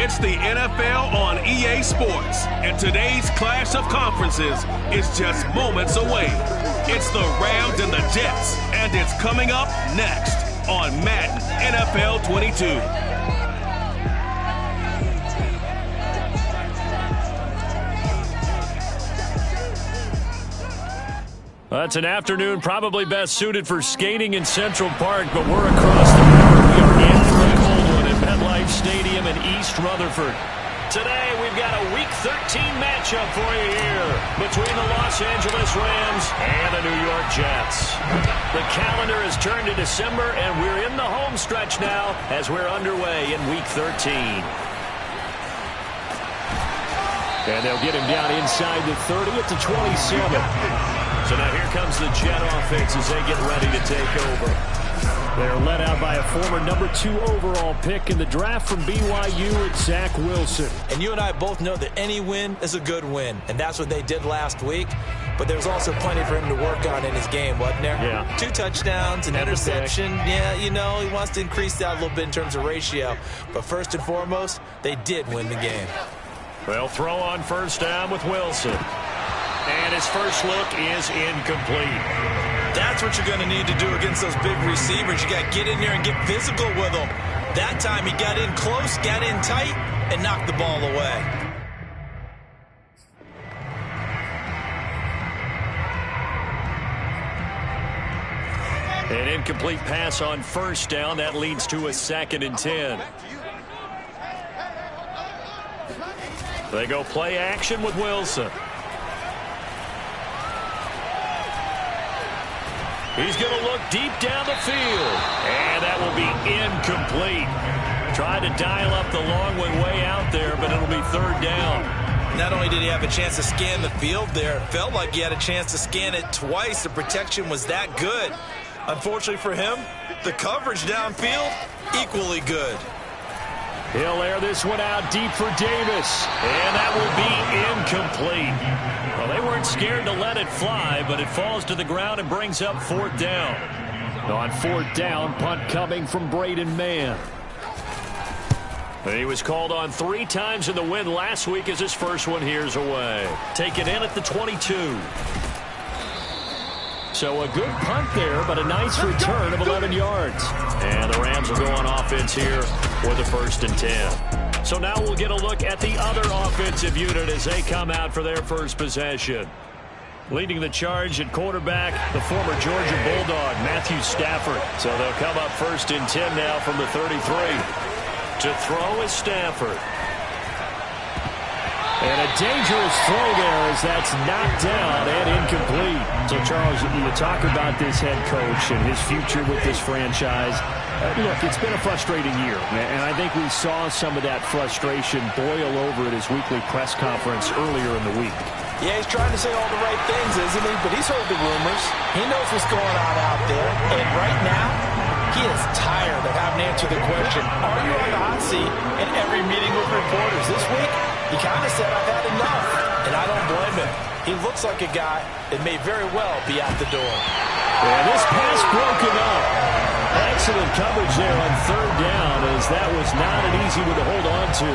It's the NFL on EA Sports, and today's clash of conferences is just moments away. It's the Rams and the Jets, and it's coming up next on Madden NFL 22. Well, it's an afternoon probably best suited for skating in Central Park, but we're across the river. We are in for a cold one at MetLife Stadium in East Rutherford. Today, we've got a Week 13 matchup for you here between the Los Angeles Rams and the New York Jets. The calendar has turned to December, and we're in the home stretch now as we're underway in Week 13. And they'll get him down inside the 30 at the 27. So now here comes the Jet offense as they get ready to take over. They're led out by a former number 2 overall pick in the draft from BYU, it's Zach Wilson. And you and I both know that any win is a good win, and that's what they did last week. But there's also plenty for him to work on in his game, wasn't there? Yeah. 2 touchdowns, an interception. Yeah, you know, he wants to increase that a little bit in terms of ratio. But first and foremost, they did win the game. Well, throw on first down with Wilson. And his first look is incomplete. That's what you're going to need to do against those big receivers. You got to get in there and get physical with them. That time he got in close, got in tight, and knocked the ball away. An incomplete pass on first down. That leads to a 2nd and 10. They go play action with Wilson. He's going to look deep down the field. And that will be incomplete. Tried to dial up the long way out there, but it'll be 3rd down. Not only did he have a chance to scan the field there, it felt like he had a chance to scan it twice. The protection was that good. Unfortunately for him, the coverage downfield, equally good. He'll air this one out deep for Davis. And that will be incomplete. Well, they weren't scared to let it fly, but it falls to the ground and brings up 4th down. On 4th down, punt coming from Braden Mann. He was called on 3 times in the win last week as his first one here's away. Taken in at the 22. So a good punt there, but a nice return of 11 yards. And the Rams will go on offense here for the 1st and 10. So now we'll get a look at the other offensive unit as they come out for their first possession. Leading the charge at quarterback, the former Georgia Bulldog, Matthew Stafford. So they'll come up 1st and 10 now from the 33. To throw is Stafford. And a dangerous throw there as that's knocked down and incomplete. So, Charles, you talk about this head coach and his future with this franchise. Look, it's been a frustrating year, and I think we saw some of that frustration boil over at his weekly press conference earlier in the week. Yeah, he's trying to say all the right things, isn't he? But he's heard the rumors. He knows what's going on out there. And right now, he is tired of having to answer the question, are you on the hot seat in every meeting with reporters? This week, he kind of said, I've had enough. And I don't blame him. He looks like a guy that may very well be out the door. And this pass broken up. Excellent coverage there on 3rd down as that was not an easy one to hold on to.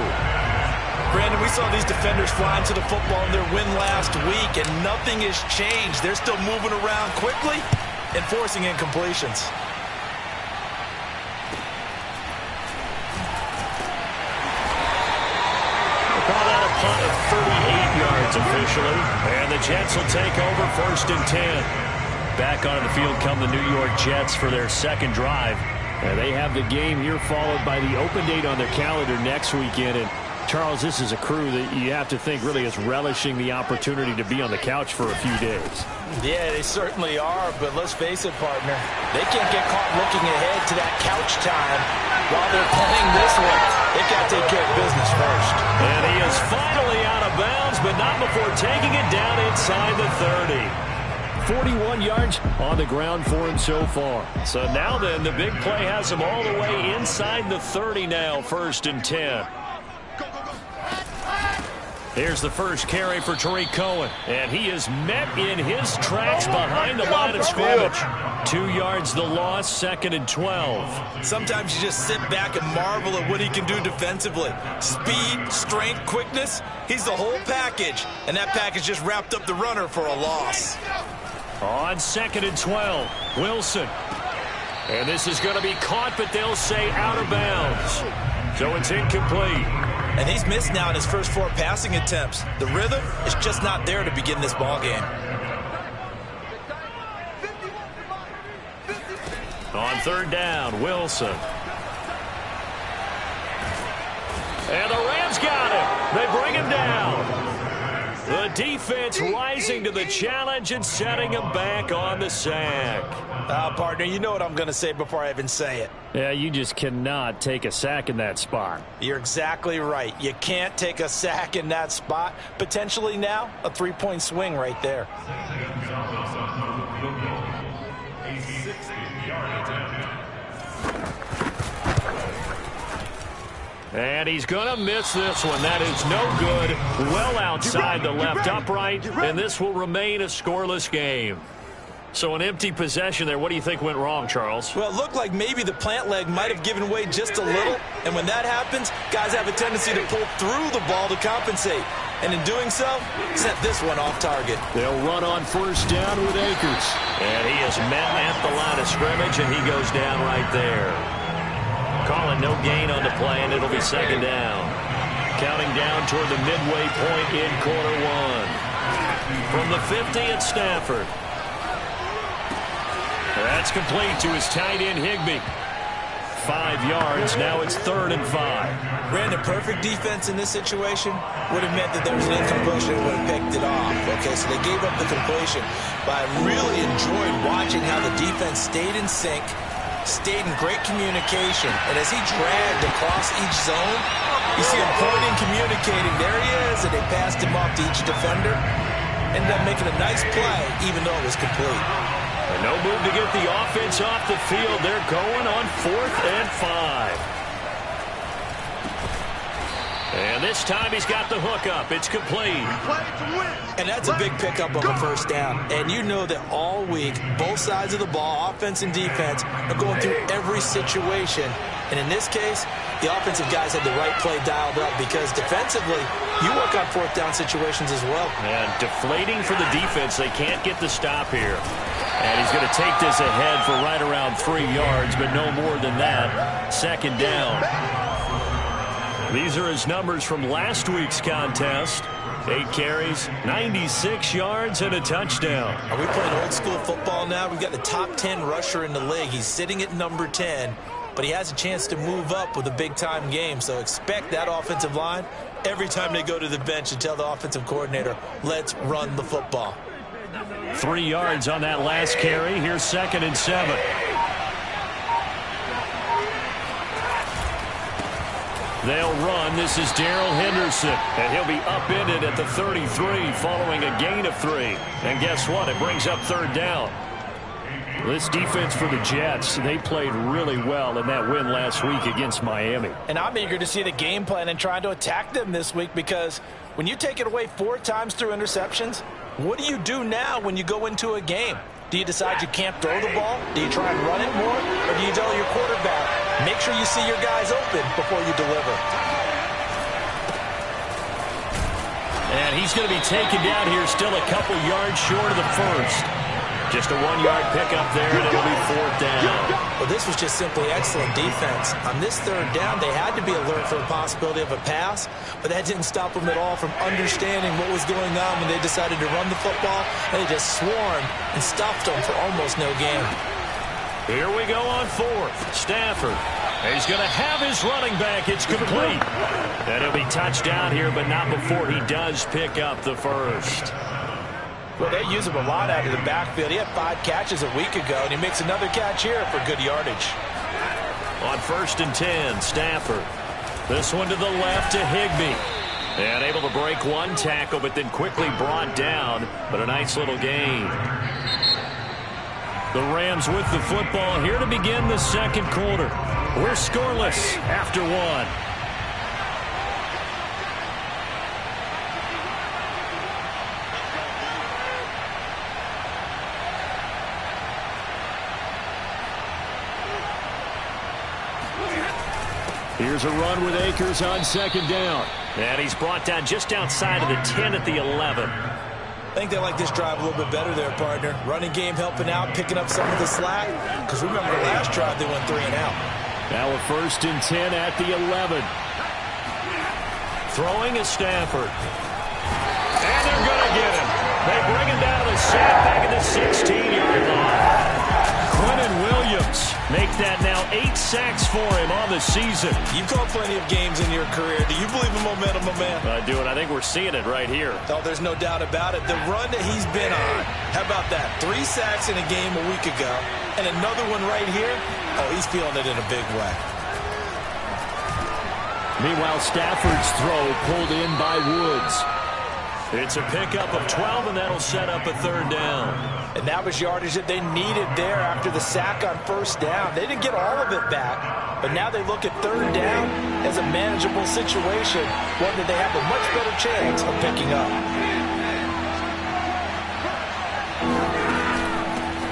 Brandon, we saw these defenders flying to the football in their win last week, and nothing has changed. They're still moving around quickly and forcing incompletions. Call that a punt of 38 yards officially. And the Jets will take over 1st and 10. Back onto the field come the New York Jets for their 2nd drive. And they have the game here followed by the open date on their calendar next weekend. And Charles, this is a crew that you have to think really is relishing the opportunity to be on the couch for a few days. Yeah, they certainly are, but let's face it, partner. They can't get caught looking ahead to that couch time while they're playing this one. They've got to take care of business first. And he is finally out of bounds, but not before taking it down inside the 30. 41 yards on the ground for him so far. So now then, the big play has him all the way inside the 30 now, 1st and 10. Here's the first carry for Tariq Cohen, and he is met in his tracks behind the line of scrimmage. 2 yards the loss, 2nd and 12. Sometimes you just sit back and marvel at what he can do defensively. Speed, strength, quickness, he's the whole package, and that package just wrapped up the runner for a loss. On 2nd and 12, Wilson. And this is going to be caught, but they'll say out of bounds. So it's incomplete. And he's missed now in his first 4 passing attempts. The rhythm is just not there to begin this ball game. On 3rd down, Wilson. And the Rams got him. They bring him down. The defense rising to the challenge and setting him back on the sack. Partner, you know what I'm going to say before I even say it. Yeah, you just cannot take a sack in that spot. You're exactly right. You can't take a sack in that spot. Potentially now, a 3-point swing right there. And he's going to miss this one. That is no good. Well outside the left upright, and this will remain a scoreless game. So an empty possession there. What do you think went wrong, Charles? Well, it looked like maybe the plant leg might have given way just a little. And when that happens, guys have a tendency to pull through the ball to compensate. And in doing so, set this one off target. They'll run on 1st down with Akers. And he is met at the line of scrimmage, and he goes down right there. Calling no gain on the play, and it'll be 2nd down. Counting down toward the midway point in quarter 1. From the 50 at Stafford. That's complete to his tight end, Higbee. 5 yards. Now it's 3rd and 5. Brandon, perfect defense in this situation would have meant that there was an incompletion and would have picked it off. Okay, so they gave up the completion. But I really enjoyed watching how the defense stayed in sync, stayed in great communication. And as he dragged across each zone, you see him pointing, communicating. There he is, and they passed him off to each defender. Ended up making a nice play, even though it was complete. No move to get the offense off the field. They're going on 4th and 5. And this time he's got the hook up. It's complete. And that's a big pickup on the 1st down. And you know that all week, both sides of the ball, offense and defense, are going through every situation. And in this case, the offensive guys had the right play dialed up because defensively, you work on 4th down situations as well. And deflating for the defense. They can't get the stop here. And he's going to take this ahead for right around 3 yards, but no more than that. 2nd down. These are his numbers from last week's contest. 8 carries, 96 yards, and a touchdown. Are we playing old school football now? We've got the top 10 rusher in the league. He's sitting at number 10, but he has a chance to move up with a big-time game. So expect that offensive line every time they go to the bench and tell the offensive coordinator, let's run the football. 3 yards on that last carry. Here's 2nd and 7. They'll run. This is Darrell Henderson, and he'll be upended at the 33 following a gain of 3. And guess what? It brings up 3rd down. This defense for the Jets, they played really well in that win last week against Miami. And I'm eager to see the game plan and trying to attack them this week because when you take it away 4 times through interceptions, what do you do now when you go into a game? Do you decide you can't throw the ball? Do you try and run it more? Or do you tell your quarterback, make sure you see your guys open before you deliver? And he's going to be taken down here still a couple yards short of the first. Just a 1-yard pickup there, and it'll be 4th down. Well, this was just simply excellent defense. On this 3rd down, they had to be alert for the possibility of a pass, but that didn't stop them at all from understanding what was going on when they decided to run the football. They just swarmed and stuffed them for almost no gain. Here we go on 4th. Stafford. He's going to have his running back. It's complete. And he'll be touched down here, but not before he does pick up the first. Well, they use him a lot out of the backfield. He had 5 catches a week ago, and he makes another catch here for good yardage. On 1st and 10, Stafford. This one to the left to Higbee. And able to break 1 tackle, but then quickly brought down. But a nice little gain. The Rams with the football here to begin the second quarter. We're scoreless after one. Here's a run with Akers on second down. And he's brought down just outside of the 10 at the 11. I think they like this drive a little bit better there, partner. Running game helping out, picking up some of the slack. Because remember, the last drive they went 3 and out. Now a 1st and 10 at the 11. Throwing is Stafford. And they're going to get him. They bring him down to the sack back at the 16-yard line. Quinnen Williams make that now 8 sacks for him on the season. You've called plenty of games in your career. Do you believe in momentum, my man? I do, and I think we're seeing it right here. Oh, there's no doubt about it. The run that he's been on, how about that? 3 sacks in a game a week ago, and another one right here. Oh, he's feeling it in a big way. Meanwhile, Stafford's throw pulled in by Woods. It's a pickup of 12, and that'll set up a 3rd down. And that was yardage that they needed there after the sack on 1st down. They didn't get all of it back, but now they look at 3rd down as a manageable situation, one that they have a much better chance of picking up.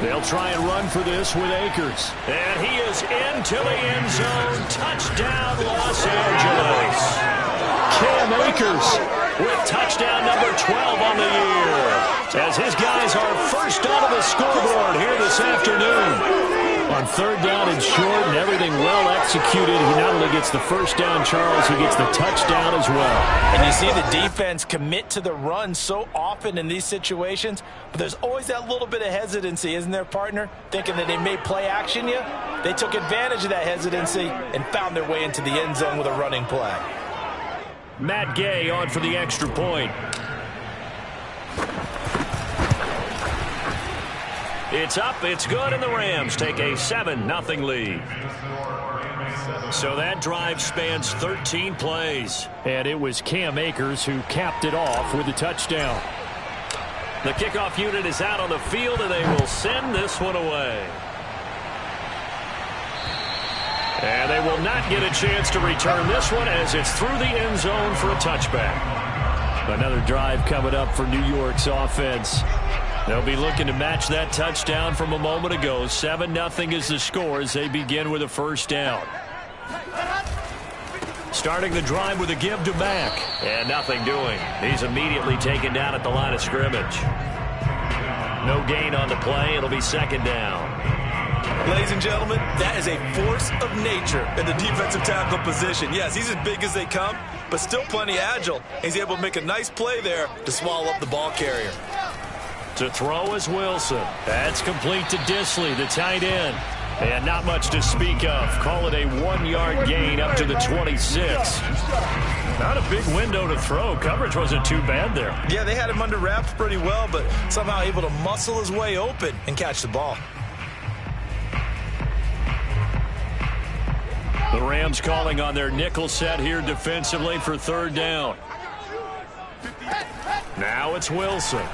They'll try and run for this with Akers. And he is into the end zone. Touchdown, Los Angeles. Cam Akers with touchdown number 12 on the year, as his guys are first onto the scoreboard here this afternoon. On 3rd down and short and everything well executed, he not only gets the 1st down, Charles, he gets the touchdown as well. And you see the defense commit to the run so often in these situations, but there's always that little bit of hesitancy, isn't there, partner? Thinking that they may play action you. They took advantage of that hesitancy and found their way into the end zone with a running play. Matt Gay on for the extra point. It's up, it's good, and the Rams take a 7-0 lead. So that drive spans 13 plays. And it was Cam Akers who capped it off with a touchdown. The kickoff unit is out on the field, and they will send this one away. And they will not get a chance to return this one as it's through the end zone for a touchback. Another drive coming up for New York's offense. They'll be looking to match that touchdown from a moment ago. 7-0 is the score as they begin with a 1st down. Starting the drive with a give to Mack. And nothing doing. He's immediately taken down at the line of scrimmage. No gain on the play. It'll be 2nd down. Ladies and gentlemen, that is a force of nature in the defensive tackle position. Yes, he's as big as they come, but still plenty agile. He's able to make a nice play there to swallow up the ball carrier. To throw is Wilson. That's complete to Disley, the tight end. And not much to speak of. Call it a 1-yard gain up to the 26. Not a big window to throw. Coverage wasn't too bad there. Yeah, they had him under wraps pretty well, but somehow able to muscle his way open and catch the ball. The Rams calling on their nickel set here defensively for 3rd down. Now it's Wilson.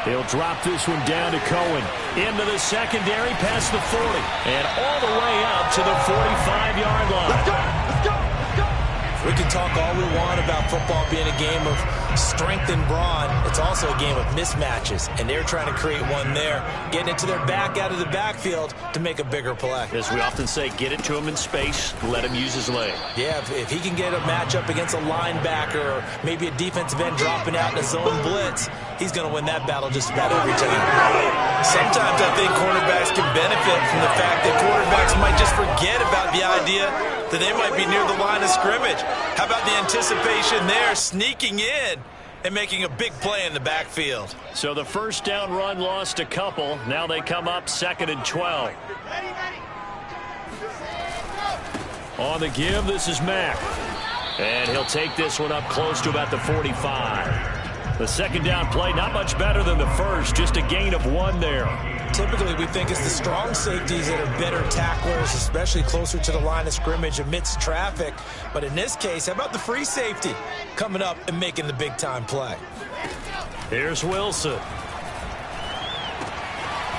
He'll drop this one down to Cohen. Into the secondary, past the 40. And all the way up to the 45-yard line. Let's go! Let's go! Let's go! We can talk all we want about football being a game of strength and brawn. It's also a game of mismatches, and they're trying to create one there, getting it to their back out of the backfield to make a bigger play. As we often say, get it to him in space, let him use his leg. Yeah, if he can get a matchup against a linebacker or maybe a defensive end dropping out in a zone blitz, he's going to win that battle just about every time. Sometimes I think cornerbacks can benefit from the fact that quarterbacks might just forget about the idea that they might be near the line of scrimmage. How about the anticipation there, sneaking in and making a big play in the backfield? So the 1st down run lost a couple. Now they come up 2nd and 12. On the give, this is Mack. And he'll take this one up close to about the 45. The 2nd down play, not much better than the first, just a gain of 1 there. Typically, we think it's the strong safeties that are better tacklers, especially closer to the line of scrimmage amidst traffic. But in this case, how about the free safety coming up and making the big-time play? Here's Wilson.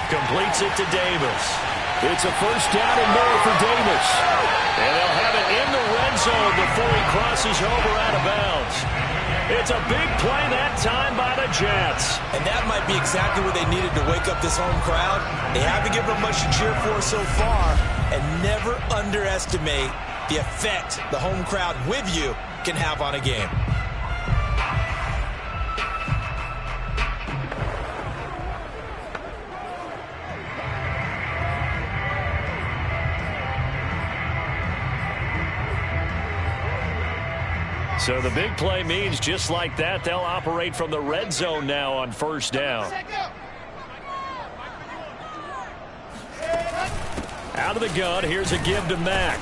Completes it to Davis. It's a first down and more for Davis. And they'll have it in the red zone before he crosses over out of bounds. It's a big play that time by the Jets. And that might be exactly what they needed to wake up this home crowd. They haven't given them much to cheer for so far. And never underestimate the effect the home crowd with you can have on a game. So the big play means just like that, they'll operate from the red zone now on first down. Out of the gun, here's a give to Mack.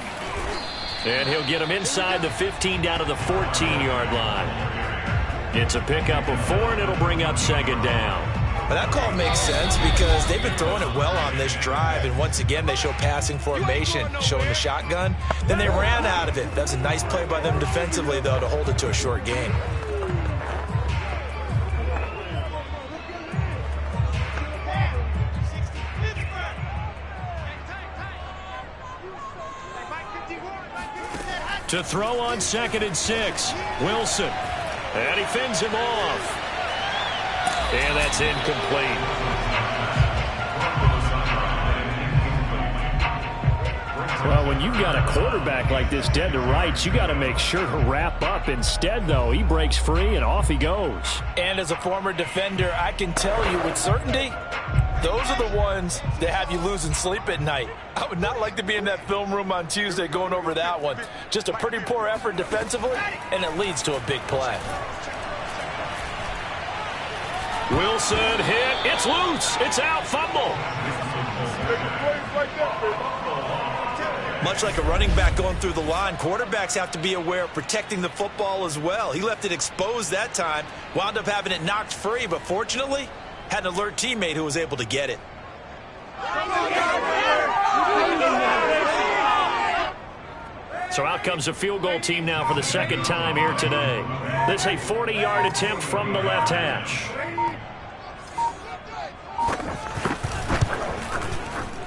And he'll get him inside the 15 down to the 14-yard line. It's a pickup of 4, and it'll bring up second down. But that call makes sense because they've been throwing it well on this drive, and once again they show passing formation, showing the shotgun. Then they ran out of it. That's a nice play by them defensively, though, to hold it to a short gain. To throw on 2nd and 6, Wilson. And he fends him off. And that's incomplete. Well, when you've got a quarterback like this dead to rights, you got to make sure to wrap up. Instead, though, he breaks free and off he goes. And as a former defender, I can tell you with certainty, those are the ones that have you losing sleep at night. I would not like to be in that film room on Tuesday going over that one. Just a pretty poor effort defensively, and it leads to a big play. Wilson hit. It's loose. It's out. Fumble. Much like a running back going through the line, quarterbacks have to be aware of protecting the football as well. He left it exposed that time, wound up having it knocked free, but fortunately, had an alert teammate who was able to get it. So out comes a field goal team now for the second time here today. This is a 40-yard attempt from the left hash.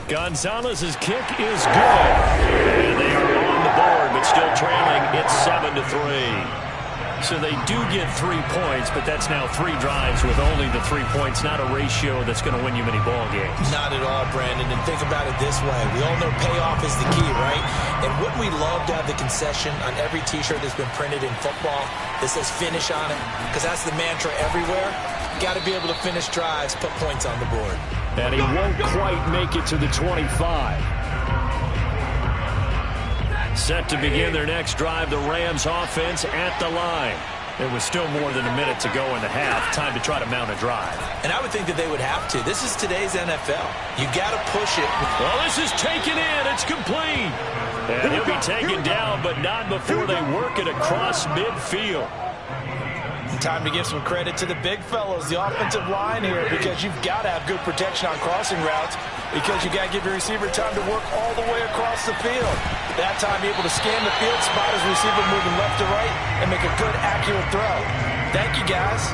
Gonzalez's kick is good. And they are on the board, but still trailing. It's 7-3. So they do get 3 points, but that's now 3 drives with only the 3 points, not a ratio that's going to win you many ball games. Not at all, Brandon. And think about it this way. We all know payoff is the key, right? And wouldn't we love to have the concession on every T-shirt that's been printed in football that says finish on it? Because that's the mantra everywhere. Got to be able to finish drives, put points on the board. And he won't quite make it to the 25. Set to begin their next drive, the Rams offense at the line. There was still more than a minute to go in the half. Time to try to mount a drive. And I would think that they would have to. This is today's NFL. You got to push it. Well, this is taken in. It's complete. And he'll be taken down, but not before they work it across midfield. Time to give some credit to the big fellows, the offensive line here, because you've got to have good protection on crossing routes because you got to give your receiver time to work all the way across the field. That time, be able to scan the field, spot his receiver moving left to right, and make a good, accurate throw. Thank you, guys.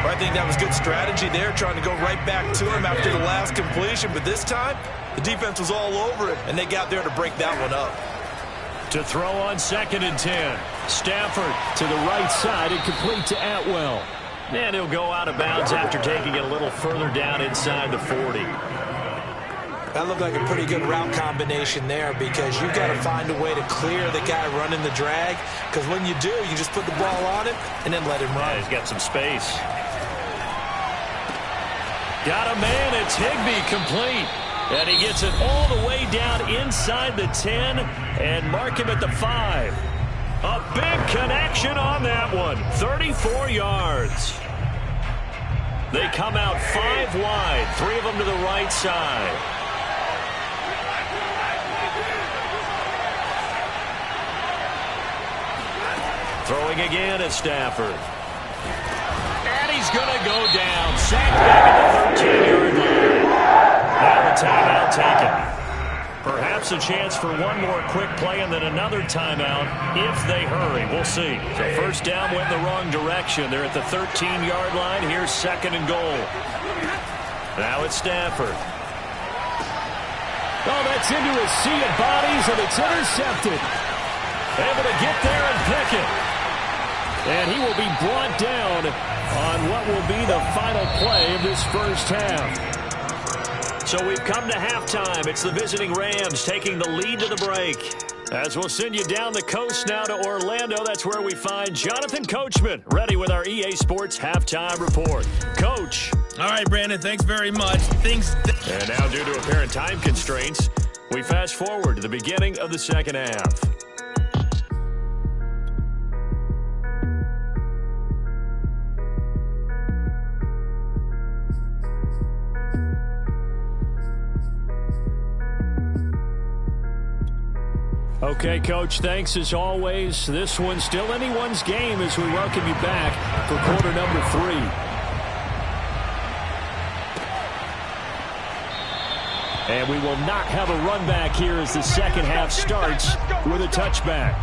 Well, I think that was good strategy there, trying to go right back to him after the last completion, but this time, the defense was all over it, and they got there to break that one up. To throw on 2nd and 10. Stafford to the right side and complete to Atwell. And he'll go out of bounds after taking it a little further down inside the 40. That looked like a pretty good route combination there because you've got to find a way to clear the guy running the drag because when you do, you just put the ball on him and then let him run. Yeah, he's got some space. Got a man. It's Higbee complete. And he gets it all the way down inside the 10 and mark him at the 5. A big connection on that one. 34 yards. They come out 5 wide. 3 of them to the right side. Throwing again at Stafford. And he's going to go down. Sacked back at the 13-yard line. Now a timeout taken. Perhaps a chance for one more quick play and then another timeout if they hurry. We'll see. So first down went the wrong direction. They're at the 13-yard line. Here's 2nd and goal. Now it's Stafford. Oh, that's into a sea of bodies, and it's intercepted. Able to get there and pick it. And he will be brought down on what will be the final play of this first half. So we've come to halftime. It's the visiting Rams taking the lead to the break. As we'll send you down the coast now to Orlando, that's where we find Jonathan Coachman, ready with our EA Sports Halftime Report. Coach. All right, Brandon, thanks very much. And now, due to apparent time constraints, we fast forward to the beginning of the second half. Okay, Coach, thanks as always. This one's still anyone's game as we welcome you back for quarter number 3. And we will not have a run back here as the second half starts with a touchback.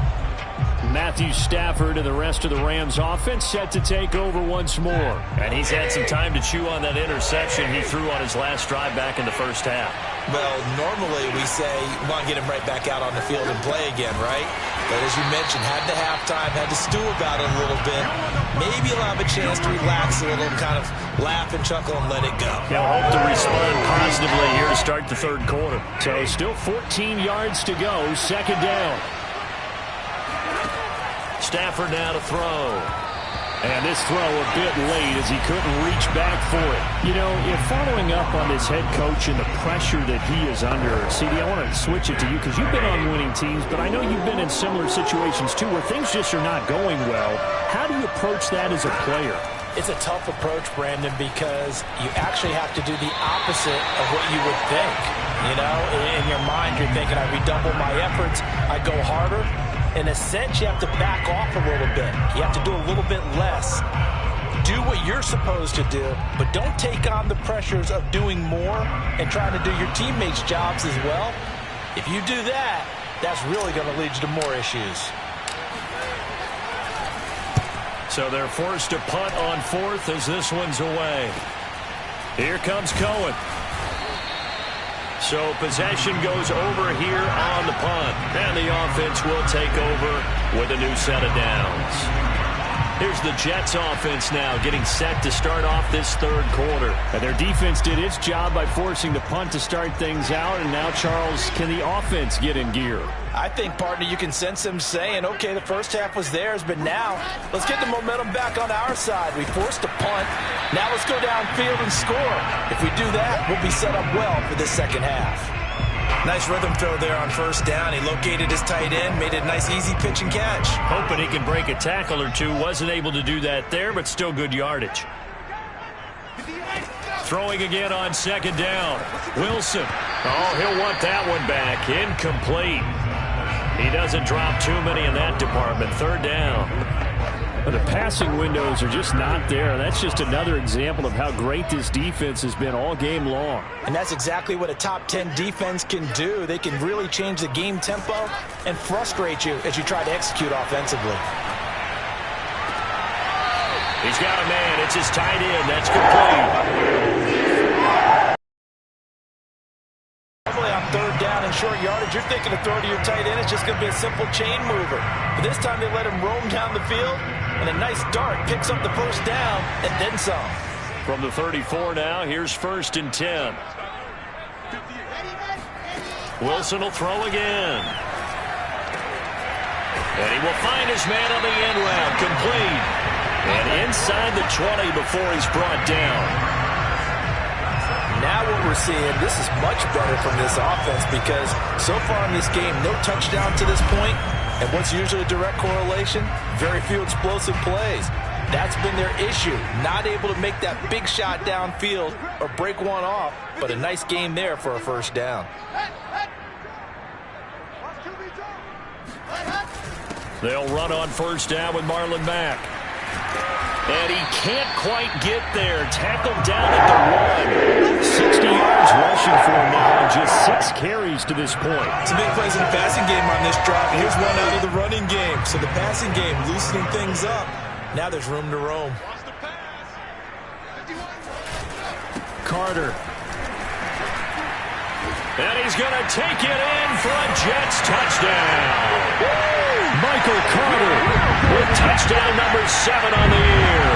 Matthew Stafford and the rest of the Rams offense set to take over once more. And he's had some time to chew on that interception he threw on his last drive back in the first half. Well, normally we say you want to get him right back out on the field and play again, right? But as you mentioned, had the halftime, had to stew about it a little bit. Maybe allow him a chance to relax a little and kind of laugh and chuckle and let it go. He'll hope to respond positively here to start the third quarter. So still 14 yards to go, second down. Stafford now to throw. And this throw a bit late as he couldn't reach back for it. You know, if following up on this head coach and the pressure that he is under, CD, I want to switch it to you because you've been on winning teams, but I know you've been in similar situations too where things just are not going well. How do you approach that as a player? It's a tough approach, Brandon, because you actually have to do the opposite of what you would think. You know, in your mind, you're thinking, I redouble my efforts, I go harder. In a sense, you have to back off a little bit. You have to do a little bit less. Do what you're supposed to do, but don't take on the pressures of doing more and trying to do your teammates' jobs as well. If you do that, that's really going to lead you to more issues. So they're forced to punt on fourth as this one's away. Here comes Cohen. So possession goes over here on the punt. And the offense will take over with a new set of downs. Here's the Jets offense now getting set to start off this third quarter. And their defense did its job by forcing the punt to start things out. And now, Charles, can the offense get in gear? I think, partner, you can sense them saying, okay, the first half was theirs, but now let's get the momentum back on our side. We forced a punt. Now let's go downfield and score. If we do that, we'll be set up well for this second half. Nice rhythm throw there on first down. He located his tight end, made it a nice easy pitch and catch. Hoping he can break a tackle or two. Wasn't able to do that there, but still good yardage. Throwing again on second down. Wilson. Oh, he'll want that one back. Incomplete. He doesn't drop too many in that department. Third down. But the passing windows are just not there. That's just another example of how great this defense has been all game long. And that's exactly what a top 10 defense can do. They can really change the game tempo and frustrate you as you try to execute offensively. He's got a man. It's his tight end. That's complete. On third down and short yardage, you're thinking to throw to your tight end. It's just going to be a simple chain mover. But this time they let him roam down the field, and a nice dart picks up the first down and then some. From the 34 now, here's first and 10. Wilson will throw again. And he will find his man on the end route, complete. And inside the 20 before he's brought down. Now what we're seeing, this is much better from this offense because so far in this game, no touchdown to this point. And what's usually a direct correlation? Very few explosive plays. That's been their issue. Not able to make that big shot downfield or break one off. But a nice game there for a first down. They'll run on first down with Marlon Mack. And he can't quite get there. Tackled down at the 1. 60 yards rushing for him now, and just 6 carries to this point. Some big plays in the passing game on this drive. Here's one out of the running game. So the passing game loosening things up. Now there's room to roam. Carter. And he's going to take it in for a Jets touchdown. Michael Carter with touchdown number 7 on the year.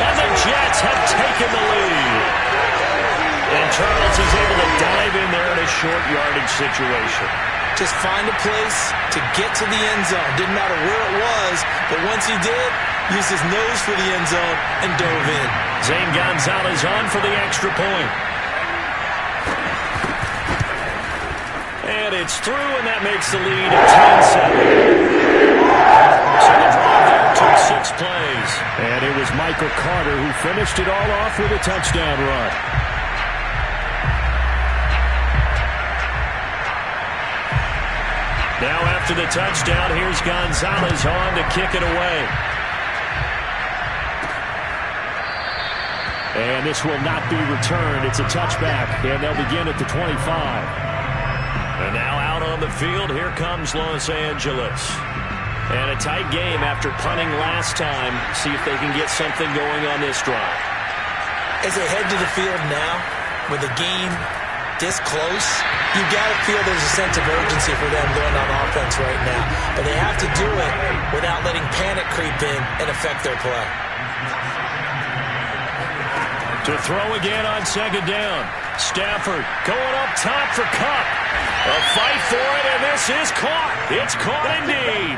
And the Jets have taken the lead. And Charles is able to dive in there in a short yardage situation. Just find a place to get to the end zone. Didn't matter where it was, but once he did, used his nose for the end zone and dove in. Zane Gonzalez on for the extra point. And it's through, and that makes the lead at 10-7. So the drive there took 6 plays. And it was Michael Carter who finished it all off with a touchdown run. Now after the touchdown, here's Gonzalez on to kick it away. And this will not be returned. It's a touchback, and they'll begin at the 25. And now out on the field, here comes Los Angeles. And a tight game after punting last time. See if they can get something going on this drive. As they head to the field now, with the game this close, you've got to feel there's a sense of urgency for them going on offense right now. But they have to do it without letting panic creep in and affect their play. To throw again on second down. Stafford going up top for Kupp. A fight for it, and this is caught. It's caught indeed.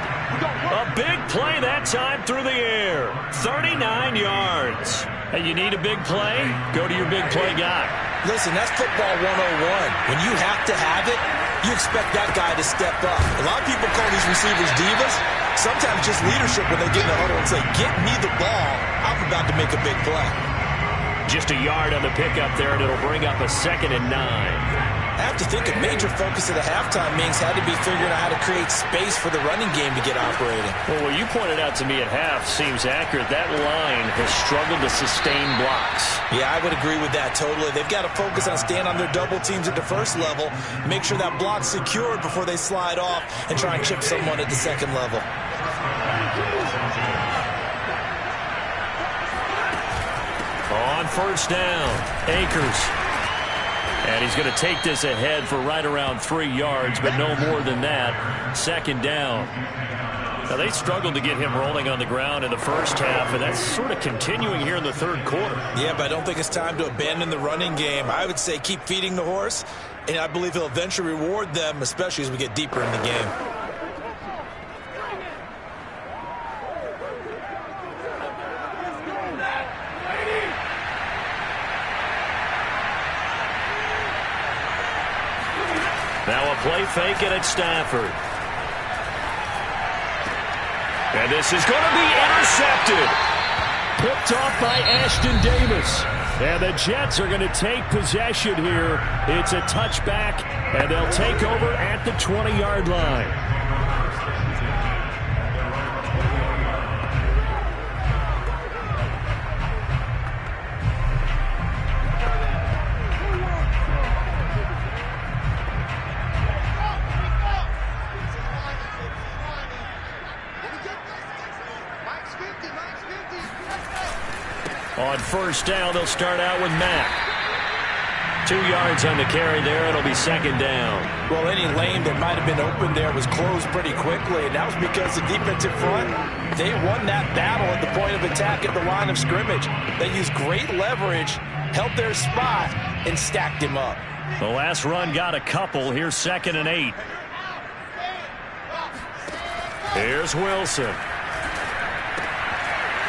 A big play that time through the air. 39 yards. And you need a big play? Go to your big play guy. Listen, that's football 101. When you have to have it, you expect that guy to step up. A lot of people call these receivers divas. Sometimes just leadership when they get in the huddle and say, get me the ball. I'm about to make a big play. Just a yard on the pickup there, and it'll bring up a 2nd and 9. I have to think a major focus of the halftime meetings had to be figuring out how to create space for the running game to get operating. Well, what you pointed out to me at half seems accurate. That line has struggled to sustain blocks. Yeah, I would agree with that totally. They've got to focus on staying on their double teams at the first level, make sure that block's secured before they slide off and try and chip someone at the second level. On first down, Akers. And he's going to take this ahead for right around 3 yards, but no more than that. 2nd down. Now, they struggled to get him rolling on the ground in the first half, and that's sort of continuing here in the third quarter. Yeah, but I don't think it's time to abandon the running game. I would say keep feeding the horse, and I believe he'll eventually reward them, especially as we get deeper in the game. Now a play fake and it's Stafford. And this is going to be intercepted. Picked off by Ashton Davis. And the Jets are going to take possession here. It's a touchback, and they'll take over at the 20-yard line. On first down, they'll start out with Mack. 2 yards on the carry there. It'll be 2nd down. Well, any lane that might have been open there was closed pretty quickly, and that was because the defensive front, they won that battle at the point of attack at the line of scrimmage. They used great leverage, held their spot, and stacked him up. The last run got a couple. Here's 2nd and 8. Here's Wilson.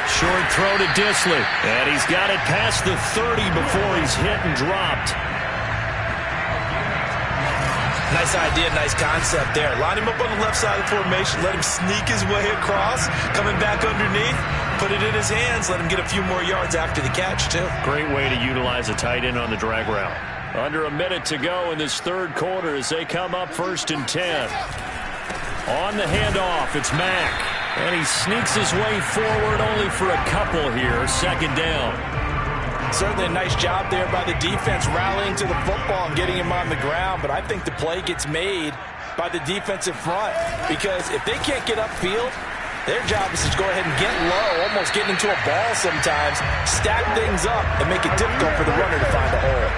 Short throw to Dissly. And he's got it past the 30 before he's hit and dropped. Nice idea, nice concept there. Line him up on the left side of the formation. Let him sneak his way across. Coming back underneath. Put it in his hands. Let him get a few more yards after the catch, too. Great way to utilize a tight end on the drag route. Under a minute to go in this third quarter as they come up 1st and 10. On the handoff, it's Mack. And he sneaks his way forward only for a couple here. 2nd down. Certainly a nice job there by the defense rallying to the football and getting him on the ground. But I think the play gets made by the defensive front. Because if they can't get upfield, their job is to go ahead and get low, almost getting into a ball sometimes, stack things up, and make it difficult for the runner to find a hole.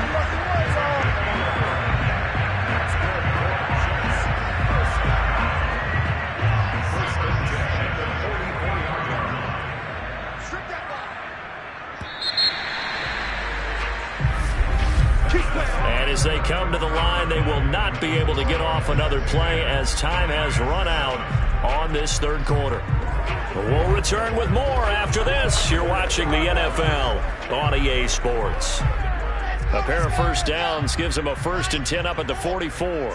won't be able to get off another play as time has run out on this third quarter. We'll return with more after this. You're watching the NFL on EA Sports. A pair of first downs gives them a 1st and 10 up at the 44.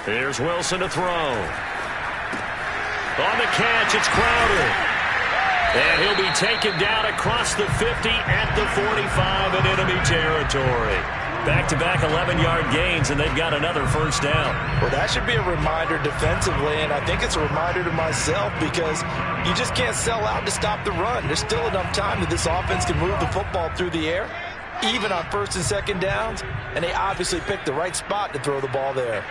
Here's Wilson to throw. On the catch, it's Crowder. And he'll be taken down across the 50 at the 45 in enemy territory. Back-to-back 11-yard gains, and they've got another first down. Well, that should be a reminder defensively, and I think it's a reminder to myself because you just can't sell out to stop the run. There's still enough time that this offense can move the football through the air, even on 1st and 2nd downs, and they obviously picked the right spot to throw the ball there.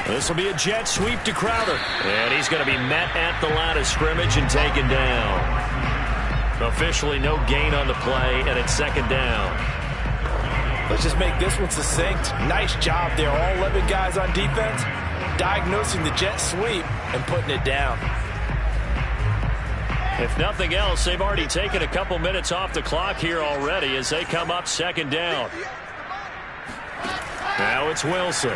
This will be a jet sweep to Crowder. And he's going to be met at the line of scrimmage and taken down. Officially no gain on the play, and it's 2nd down. Let's just make this one succinct. Nice job there. All 11 guys on defense diagnosing the jet sweep and putting it down. If nothing else, they've already taken a couple minutes off the clock here already as they come up 2nd down. Now it's Wilson.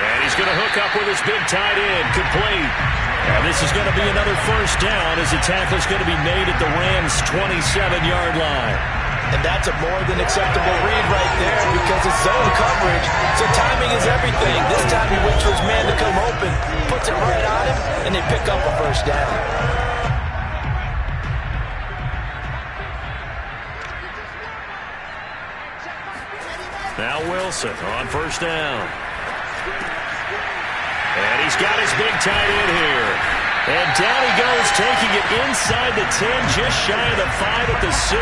And he's going to hook up with his big tight end, complete. And this is going to be another first down as the tackle is going to be made at the Rams' 27-yard line. And that's a more than acceptable read right there because it's zone coverage, so timing is everything. This time he waits for his man to come open, puts it right on him, and they pick up a first down. Now Wilson on first down. And he's got his big tight end here. And down he goes, taking it inside the 10, just shy of the 5 at the 6.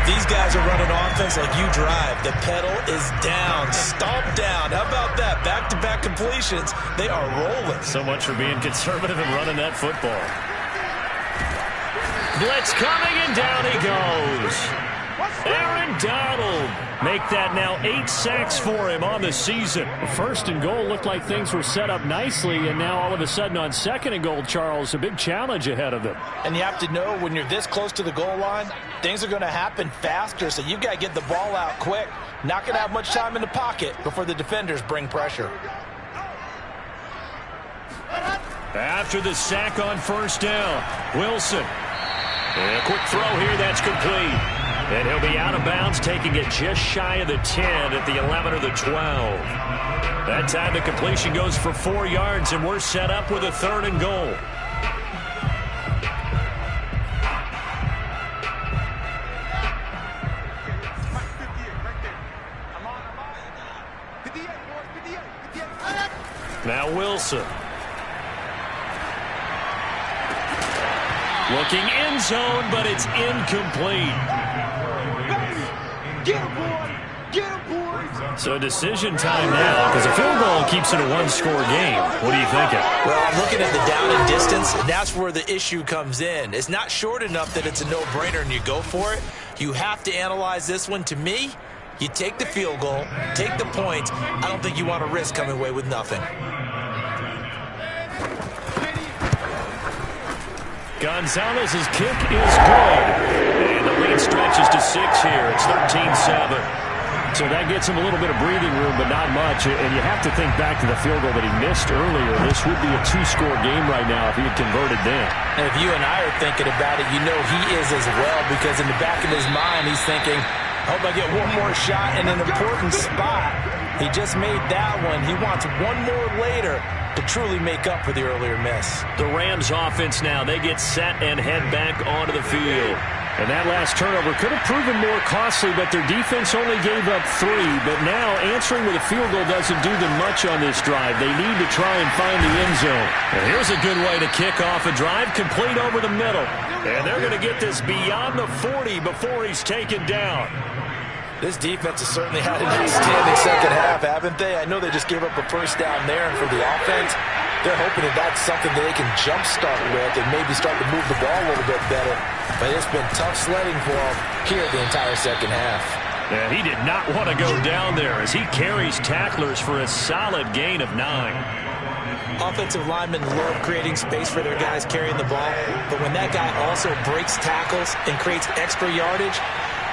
These guys are running offense like you drive. The pedal is down, stomp down. How about that? Back-to-back completions. They are rolling. So much for being conservative and running that football. Blitz coming, and down he goes. Aaron Donald make that now 8 sacks for him on the season. 1st and goal looked like things were set up nicely, and now all of a sudden on 2nd and goal, Charles, a big challenge ahead of them. And you have to know when you're this close to the goal line, things are going to happen faster, so you've got to get the ball out quick. Not going to have much time in the pocket before the defenders bring pressure. After the sack on first down, Wilson. And a quick throw here, that's complete. And he'll be out of bounds, taking it just shy of the 10 at the 11 or the 12. That time the completion goes for 4 yards, and we're set up with a 3rd and goal. Now Wilson. Looking end zone, but it's incomplete. So decision time now, because a field goal keeps it a 1-score game. What are you thinking? Well, I'm looking at the down and distance, and that's where the issue comes in. It's not short enough that it's a no-brainer and you go for it. You have to analyze this one. To me, you take the field goal, take the points. I don't think you want to risk coming away with nothing. Gonzalez's kick is good. And the lead stretches to 6 here. It's 13-7. So that gets him a little bit of breathing room, but not much. And you have to think back to the field goal that he missed earlier. This would be a 2-score game right now if he had converted then. And if you and I are thinking about it, you know he is as well, because in the back of his mind, he's thinking, I hope I get one more shot in an important spot. He just made that one. He wants one more later to truly make up for the earlier miss. The Rams offense now, they get set and head back onto the field. And that last turnover could have proven more costly, but their defense only gave up 3. But now answering with a field goal doesn't do them much on this drive. They need to try and find the end zone. And here's a good way to kick off a drive, complete over the middle. And they're going to get this beyond the 40 before he's taken down. This defense has certainly had an outstanding second half, haven't they? I know they just gave up a first down there, and for the offense, they're hoping that that's something that they can jumpstart with and maybe start to move the ball a little bit better. But it's been tough sledding for them here the entire second half. And he did not want to go down there as he carries tacklers for a solid gain of 9. Offensive linemen love creating space for their guys carrying the ball, but when that guy also breaks tackles and creates extra yardage,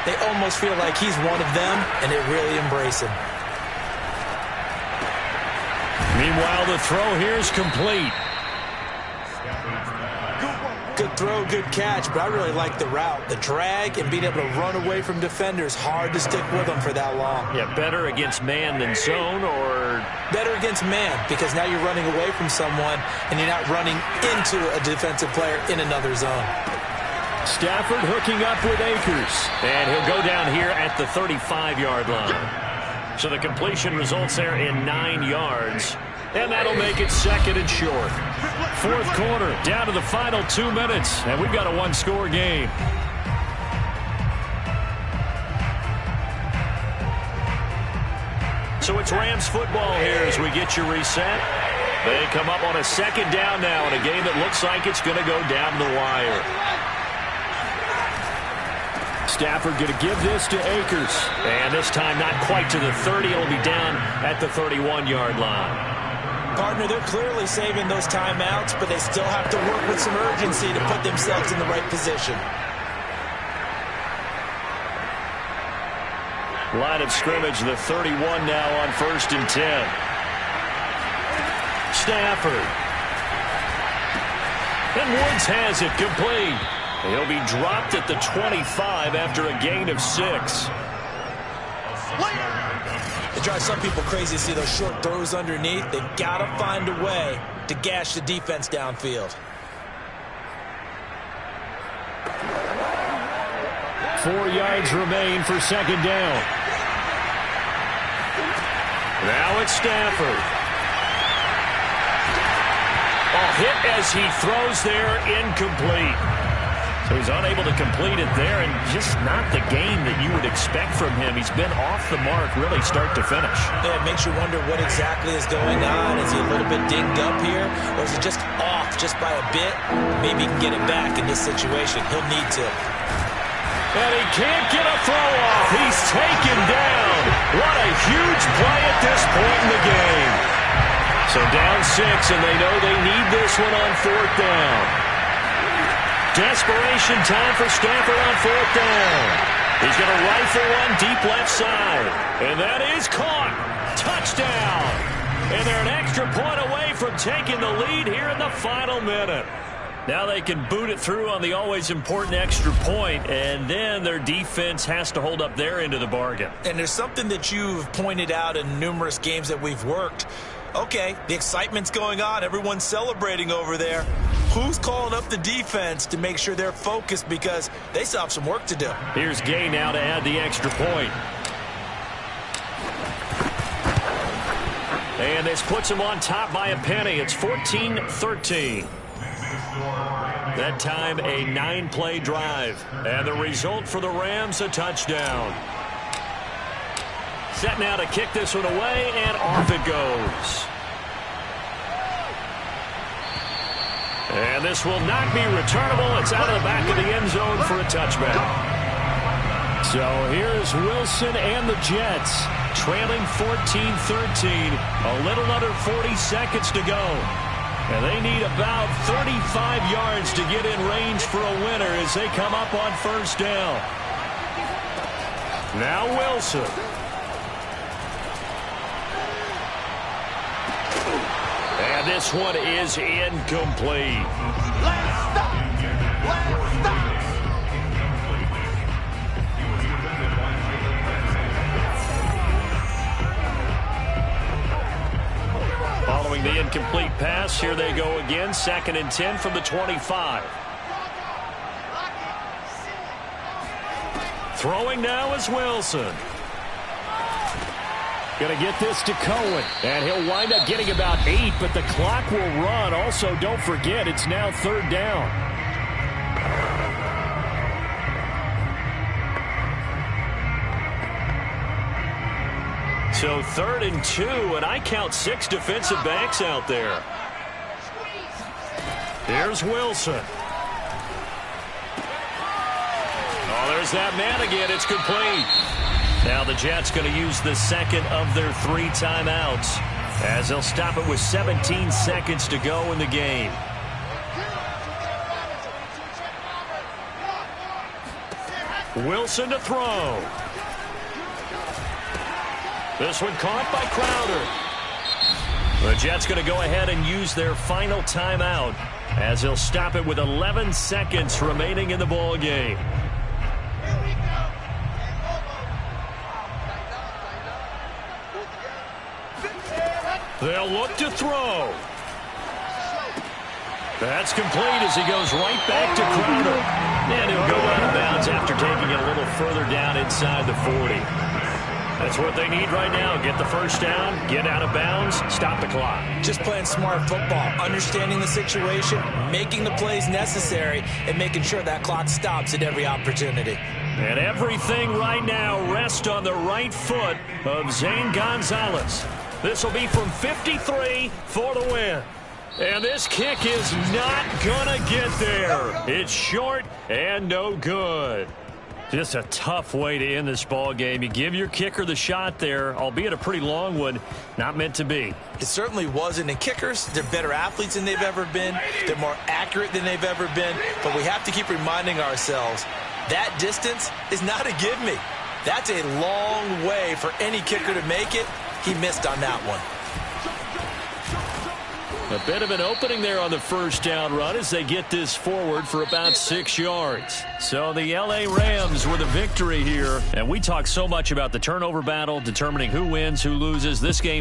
they almost feel like he's one of them, and they really embrace him. Meanwhile, the throw here is complete. Good throw, good catch, but I really like the route. The drag and being able to run away from defenders, hard to stick with them for that long. Yeah, better against man than zone, or? Better against man, because now you're running away from someone and you're not running into a defensive player in another zone. Stafford hooking up with Akers. And he'll go down here at the 35-yard line. So the completion results there in 9 yards. And that'll make it 2nd and short. 4th quarter, down to the final 2 minutes. And we've got a one-score game. So it's Rams football here as we get you reset. They come up on a 2nd down now in a game that looks like it's going to go down the wire. Stafford going to give this to Akers. And this time not quite to the 30. It'll be down at the 31-yard line. Partner, they're clearly saving those timeouts, but they still have to work with some urgency to put themselves in the right position. Line of scrimmage, the 31 now on 1st and 10. Stafford. And Woods has it complete. He'll be dropped at the 25 after a gain of 6. It drives some people crazy to see those short throws underneath. They've got to find a way to gash the defense downfield. 4 yards remain for 2nd down. Now it's Stafford. Hit as he throws there, incomplete. So he's unable to complete it there, and just not the game that you would expect from him. He's been off the mark really start to finish. Yeah, it makes you wonder what exactly is going on. Is he a little bit dinged up here, or is it just off just by a bit? Maybe he can get it back in this situation. He'll need to. And he can't get a throw off. He's taken down. What a huge play at this point in the game. So down 6, and they know they need this one on 4th down. Desperation time for Stafford on 4th down. He's going to rifle one deep left side. And that is caught. Touchdown. And they're an extra point away from taking the lead here in the final minute. Now they can boot it through on the always important extra point, and then their defense has to hold up their end of the bargain. And there's something that you've pointed out in numerous games that we've worked. Okay, the excitement's going on. Everyone's celebrating over there. Who's calling up the defense to make sure they're focused, because they still have some work to do? Here's Gay now to add the extra point. And this puts him on top by a penny. It's 14-13. That time a 9-play drive. And the result for the Rams, a touchdown. Set now to kick this one away, and off it goes. And this will not be returnable. It's out of the back of the end zone for a touchback. So here's Wilson and the Jets, trailing 14-13. A little under 40 seconds to go. And they need about 35 yards to get in range for a winner as they come up on 1st down. Now Wilson. And this one is incomplete. Last stop. Last stop. Following the incomplete pass, here they go again. 2nd and 10 from the 25. Throwing now is Wilson. Going to get this to Cohen. And he'll wind up getting about 8, but the clock will run. Also, don't forget, it's now 3rd down. So 3rd and 2, and I count 6 defensive backs out there. Here's Wilson. Oh, there's that man again. It's complete. Now the Jets going to use the 2nd of their 3 timeouts. as they'll stop it with 17 seconds to go in the game. Wilson to throw. This one caught by Crowder. The Jets going to go ahead and use their final timeout as they'll stop it with 11 seconds remaining in the ball game. They'll look to throw. That's complete as he goes right back to Crowder. And he'll go out of bounds after taking it a little further down inside the 40. That's what they need right now. Get the first down, get out of bounds, stop the clock. Just playing smart football, understanding the situation, making the plays necessary, and making sure that clock stops at every opportunity. And everything right now rests on the right foot of Zane Gonzalez. This will be from 53 for the win. And this kick is not going to get there. It's short and no good. Just a tough way to end this ball game. You give your kicker the shot there, albeit a pretty long one, not meant to be. It certainly wasn't. And kickers, they're better athletes than they've ever been. They're more accurate than they've ever been. But we have to keep reminding ourselves, that distance is not a give-me. That's a long way for any kicker to make it. He missed on that one. A bit of an opening there on the first down run as they get this forward for about 6 yards. So the L.A. Rams with a victory here. And we talk so much about the turnover battle, determining who wins, who loses. This game